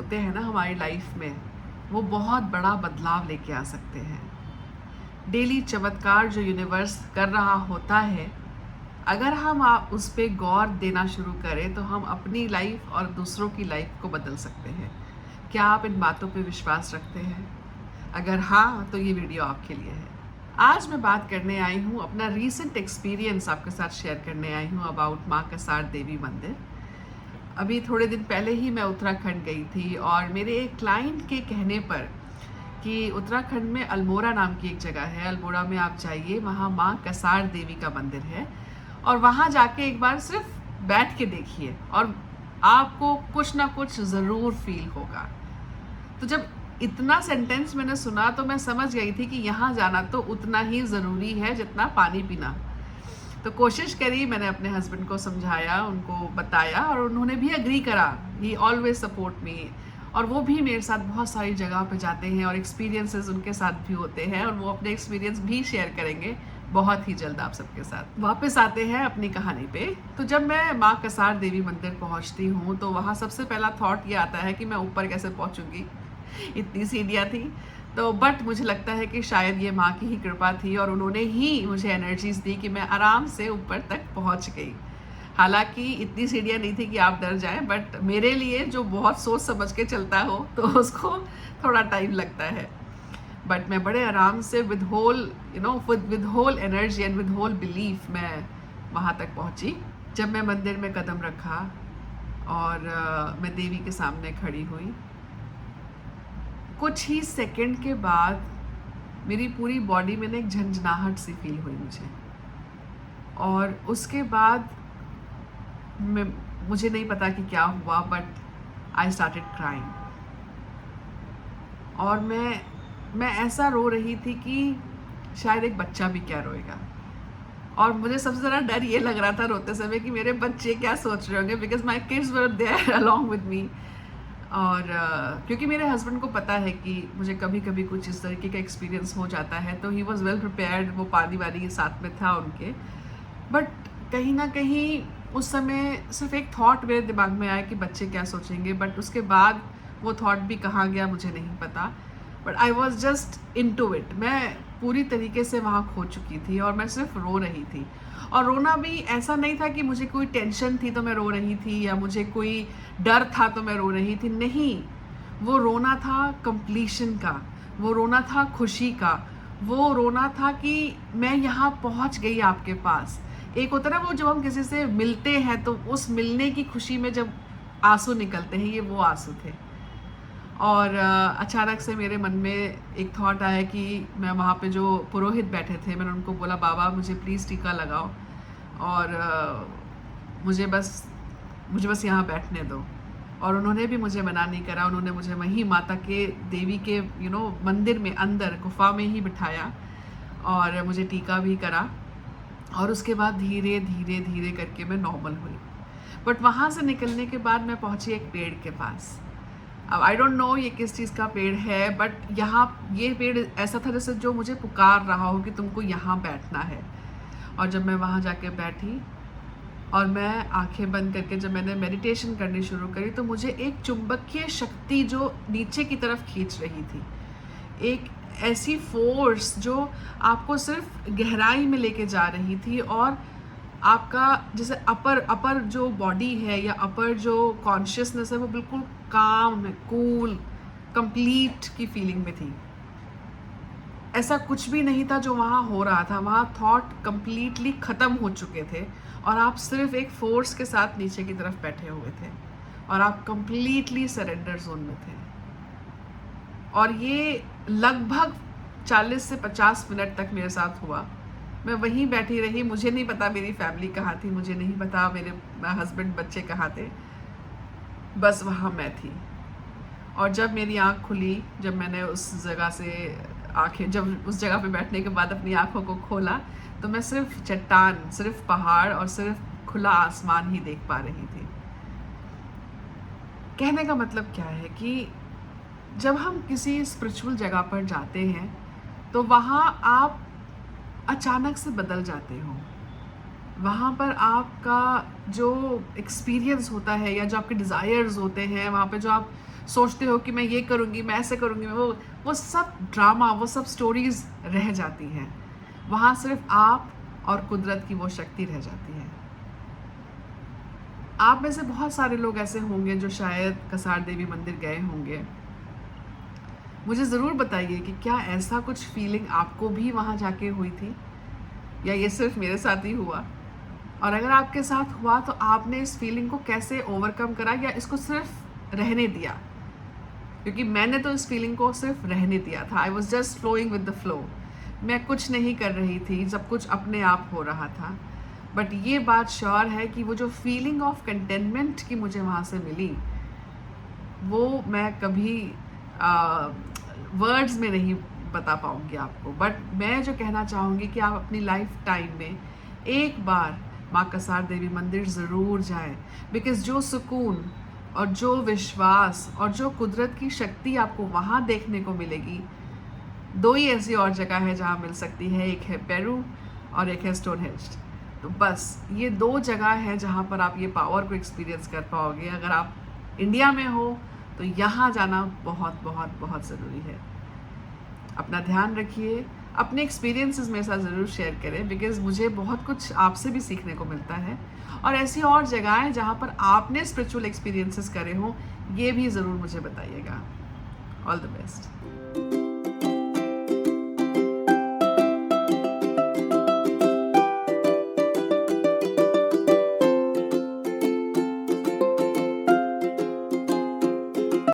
होते हैं ना हमारी लाइफ में, वो बहुत बड़ा बदलाव लेके आ सकते हैं। डेली चमत्कार जो यूनिवर्स कर रहा होता है, अगर हम उस पे गौर देना शुरू करें तो हम अपनी लाइफ और दूसरों की लाइफ को बदल सकते हैं। क्या आप इन बातों पे विश्वास रखते हैं? अगर हाँ, तो ये वीडियो आपके लिए है। आज मैं बात करने आई हूँ, अपना रीसेंट एक्सपीरियंस आपके साथ शेयर करने आई हूँ अबाउट माँ कसार देवी मंदिर। अभी थोड़े दिन पहले ही मैं उत्तराखंड गई थी और मेरे एक क्लाइंट के कहने पर कि उत्तराखंड में अल्मोड़ा नाम की एक जगह है, अल्मोड़ा में आप जाइए, वहाँ माँ कसार देवी का मंदिर है और वहाँ जाके एक बार सिर्फ बैठ के देखिए और आपको कुछ ना कुछ ज़रूर फील होगा। तो जब इतना सेंटेंस मैंने सुना तो मैं समझ गई थी कि यहाँ जाना तो उतना ही ज़रूरी है जितना पानी पीना। तो कोशिश करी, मैंने अपने हस्बैंड को समझाया, उनको बताया और उन्होंने भी एग्री करा। ही ऑलवेज सपोर्ट मी और वो भी मेरे साथ बहुत सारी जगह पे जाते हैं और एक्सपीरियंसेस उनके साथ भी होते हैं और वो अपने एक्सपीरियंस भी शेयर करेंगे बहुत ही जल्द आप सबके साथ। वापस आते हैं अपनी कहानी पे। तो जब मैं माँ कसार देवी मंदिर पहुँचती हूँ तो वहाँ सबसे पहला थॉट ये आता है कि मैं ऊपर कैसे पहुँचूँगी, इतनी सीढ़ियाँ थी। तो बट मुझे लगता है कि शायद ये माँ की ही कृपा थी और उन्होंने ही मुझे एनर्जीज दी कि मैं आराम से ऊपर तक पहुँच गई। हालांकि इतनी सीढ़ियाँ नहीं थी कि आप डर जाएं, बट मेरे लिए जो बहुत सोच समझ के चलता हो तो उसको थोड़ा टाइम लगता है। बट मैं बड़े आराम से with whole with whole energy and with whole belief मैं वहाँ तक पहुँची। जब मैं मंदिर में कदम रखा और मैं देवी के सामने खड़ी हुई, कुछ ही सेकंड के बाद मेरी पूरी बॉडी में ना एक झंझनाहट सी फील हुई मुझे और उसके बाद मुझे नहीं पता कि क्या हुआ, बट आई स्टार्टेड क्राइंग और मैं ऐसा रो रही थी कि शायद एक बच्चा भी क्या रोएगा। और मुझे सबसे ज़्यादा डर ये लग रहा था रोते समय कि मेरे बच्चे क्या सोच रहे होंगे, because my kids were there along with me. और क्योंकि मेरे हस्बैंड को पता है कि मुझे कभी कभी कुछ इस तरीके का एक्सपीरियंस हो जाता है, तो ही वॉज वेल प्रिपेयर्ड, वो पानी वानी साथ में था उनके। बट कहीं ना कहीं उस समय सिर्फ एक थॉट मेरे दिमाग में आया कि बच्चे क्या सोचेंगे, बट उसके बाद वो थॉट भी कहाँ गया मुझे नहीं पता। But I was just into it, मैं पूरी तरीके से वहाँ खो चुकी थी और मैं सिर्फ रो रही थी। और रोना भी ऐसा नहीं था कि मुझे कोई टेंशन थी तो मैं रो रही थी या मुझे कोई डर था तो मैं रो रही थी, नहीं। वो रोना था कंप्लीशन का, वो रोना था खुशी का, वो रोना था कि मैं यहाँ पहुँच गई आपके पास। एक होता है ना वो जब हम किसी से मिलते हैं तो उस मिलने की खुशी में जब आंसू निकलते हैं, ये वो आंसू थे। और अचानक से मेरे मन में एक थॉट आया कि मैं वहाँ पे जो पुरोहित बैठे थे, मैंने उनको बोला, बाबा मुझे प्लीज़ टीका लगाओ और मुझे बस यहाँ बैठने दो। और उन्होंने भी मुझे मना नहीं करा, उन्होंने मुझे वहीं माता के देवी के मंदिर में अंदर गुफा में ही बिठाया और मुझे टीका भी करा। और उसके बाद धीरे धीरे धीरे करके मैं नॉर्मल हुई। बट वहाँ से निकलने के बाद मैं पहुँची एक पेड़ के पास। अब आई डोंट नो ये किस चीज़ का पेड़ है, बट यहाँ ये पेड़ ऐसा था जैसे जो मुझे पुकार रहा हो कि तुमको यहाँ बैठना है। और जब मैं वहाँ जाके बैठी और मैं आंखें बंद करके जब मैंने मेडिटेशन करनी शुरू करी, तो मुझे एक चुंबकीय शक्ति जो नीचे की तरफ खींच रही थी, एक ऐसी फोर्स जो आपको सिर्फ गहराई में लेके जा रही थी और आपका जैसे अपर जो बॉडी है या अपर जो कॉन्शियसनेस है वो बिल्कुल काम, कूल, कंप्लीट की फीलिंग में थी। ऐसा कुछ भी नहीं था जो वहाँ हो रहा था, वहाँ थॉट कंप्लीटली ख़त्म हो चुके थे और आप सिर्फ एक फोर्स के साथ नीचे की तरफ बैठे हुए थे और आप कंप्लीटली सरेंडर जोन में थे। और ये लगभग 40 से 50 मिनट तक मेरे साथ हुआ। मैं वहीं बैठी रही, मुझे नहीं पता मेरी फैमिली कहाँ थी, मुझे नहीं पता मेरे हस्बैंड बच्चे कहाँ थे, बस वहाँ मैं थी। और जब मेरी आँख खुली, जब मैंने उस जगह से जब उस जगह पे बैठने के बाद अपनी आँखों को खोला, तो मैं सिर्फ चट्टान, सिर्फ पहाड़ और सिर्फ खुला आसमान ही देख पा रही थी। कहने का मतलब क्या है कि जब हम किसी स्पिरिचुअल जगह पर जाते हैं तो वहाँ आप अचानक से बदल जाते हो। वहाँ पर आपका जो एक्सपीरियंस होता है या जो आपके डिज़ायर्स होते हैं, वहाँ पे जो आप सोचते हो कि मैं ये करूँगी, मैं ऐसे करूँगी, मैं वो सब ड्रामा, वो सब स्टोरीज रह जाती हैं। वहाँ सिर्फ आप और कुदरत की वो शक्ति रह जाती है। आप में से बहुत सारे लोग ऐसे होंगे जो शायद कसार देवी मंदिर गए होंगे। मुझे ज़रूर बताइए कि क्या ऐसा कुछ फीलिंग आपको भी वहाँ जाके हुई थी, या ये सिर्फ मेरे साथ ही हुआ? और अगर आपके साथ हुआ तो आपने इस फीलिंग को कैसे ओवरकम करा, या इसको सिर्फ रहने दिया? क्योंकि मैंने तो इस फीलिंग को सिर्फ रहने दिया था। I was just flowing with the flow. मैं कुछ नहीं कर रही थी, सब कुछ अपने आप हो रहा था। बट ये बात श्योर है कि वो जो फीलिंग ऑफ कंटेनमेंट की मुझे वहाँ से मिली, वो मैं कभी वर्ड्स में नहीं बता पाऊँगी आपको। बट मैं जो कहना चाहूँगी कि आप अपनी लाइफ टाइम में एक बार माँ कसार देवी मंदिर ज़रूर जाएं, बिकॉज़ जो सुकून और जो विश्वास और जो कुदरत की शक्ति आपको वहाँ देखने को मिलेगी, दो ही ऐसी और जगह है जहाँ मिल सकती है। एक है पेरू और एक है स्टोनहेंज। तो बस ये दो जगह है जहाँ पर आप ये पावर को एक्सपीरियंस कर पाओगे। अगर आप इंडिया में हो तो यहाँ जाना बहुत बहुत बहुत ज़रूरी है। अपना ध्यान रखिए, अपने एक्सपीरियंसेस मेरे साथ ज़रूर शेयर करें, बिकॉज़ मुझे बहुत कुछ आपसे भी सीखने को मिलता है। और ऐसी और जगहें जहाँ पर आपने स्पिरिचुअल एक्सपीरियंसेस करे हों, ये भी ज़रूर मुझे बताइएगा। All the best.